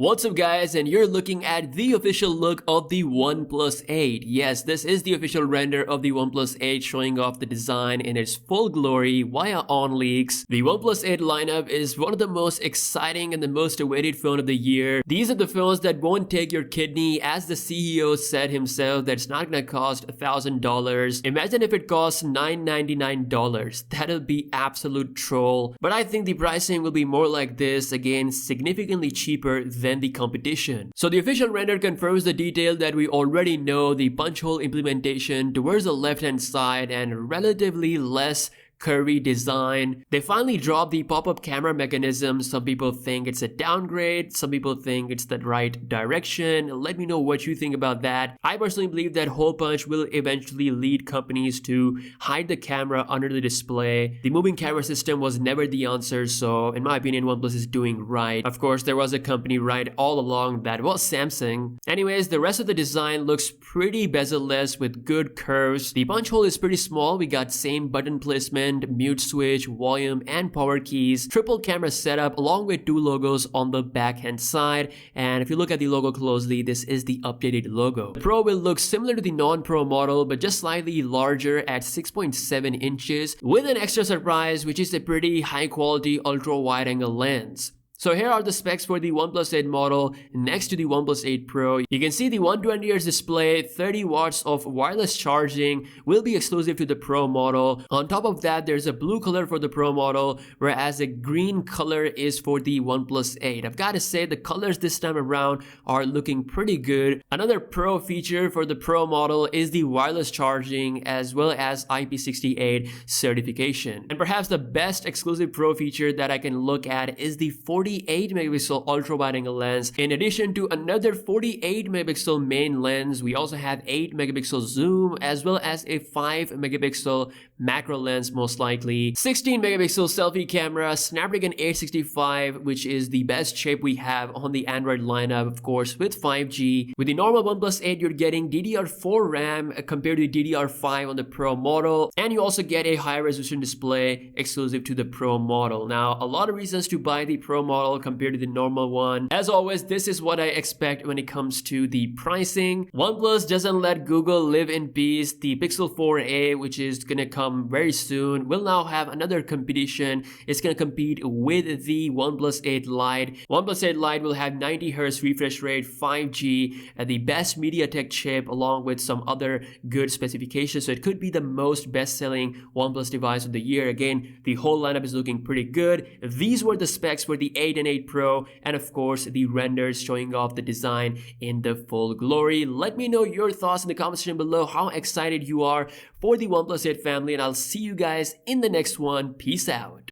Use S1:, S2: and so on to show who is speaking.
S1: What's up guys, and you're looking at the official look of the OnePlus 8. Yes, this is the official render of the OnePlus 8 showing off the design in its full glory via OnLeaks. The OnePlus 8 lineup is one of the most exciting and the most awaited phone of the year. These are the phones that won't take your kidney, as the CEO said himself that it's not gonna cost $1,000. Imagine if it costs $999. That'll be absolute troll. But I think the pricing will be more like this, again significantly cheaper than the competition. So the official render confirms the detail that we already know, the punch hole implementation towards the left hand side and relatively less curvy design. They finally dropped the pop-up camera mechanism. Some people think it's a downgrade, some people think it's the right direction. Let me know what you think about that. I personally believe that hole punch will eventually lead companies to hide the camera under the display. The moving camera system was never the answer, so in my opinion OnePlus is doing right. Of course there was a company right all along, that was Samsung. Anyways, the rest of the design looks pretty bezel-less with good curves. The punch hole is pretty small. We got same button placement, mute switch, volume and power keys, triple camera setup along with two logos on the back hand side. And if you look at the logo closely, this is the updated logo. The Pro will look similar to the non-Pro model but just slightly larger at 6.7 inches with an extra surprise, which is a pretty high quality ultra wide angle lens. So here are the specs for the OnePlus 8 model next to the OnePlus 8 Pro. You can see the 120Hz display, 30 watts of wireless charging will be exclusive to the Pro model. On top of that, there's a blue color for the Pro model, whereas a green color is for the OnePlus 8. I've got to say the colors this time around are looking pretty good. Another Pro feature for the Pro model is the wireless charging as well as IP68 certification. And perhaps the best exclusive Pro feature that I can look at is the 48 megapixel ultra wide angle lens. In addition to another 48 megapixel main lens, we also have 8 megapixel zoom as well as a 5 megapixel macro lens, most likely 16 megapixel selfie camera, Snapdragon 865, which is the best chip we have on the Android lineup, of course with 5G. With the normal OnePlus 8 you're getting DDR4 RAM compared to DDR5 on the Pro model, and you also get a high resolution display exclusive to the Pro model. Now a lot of reasons to buy the Pro model compared to the normal one. As always, this is what I expect when it comes to the pricing. OnePlus doesn't let Google live in peace. The Pixel 4a, which is gonna come very soon, will now have another competition. It's gonna compete with the OnePlus 8 Lite. OnePlus 8 Lite will have 90Hz refresh rate, 5G, and the best MediaTek chip along with some other good specifications. So it could be the most best-selling OnePlus device of the year. Again, the whole lineup is looking pretty good. These were the specs for the 8 and 8 Pro, and of course the renders showing off the design in the full glory. Let me know your thoughts in the comment section below, how excited you are for the OnePlus 8 family, and I'll see you guys in the next one. Peace out.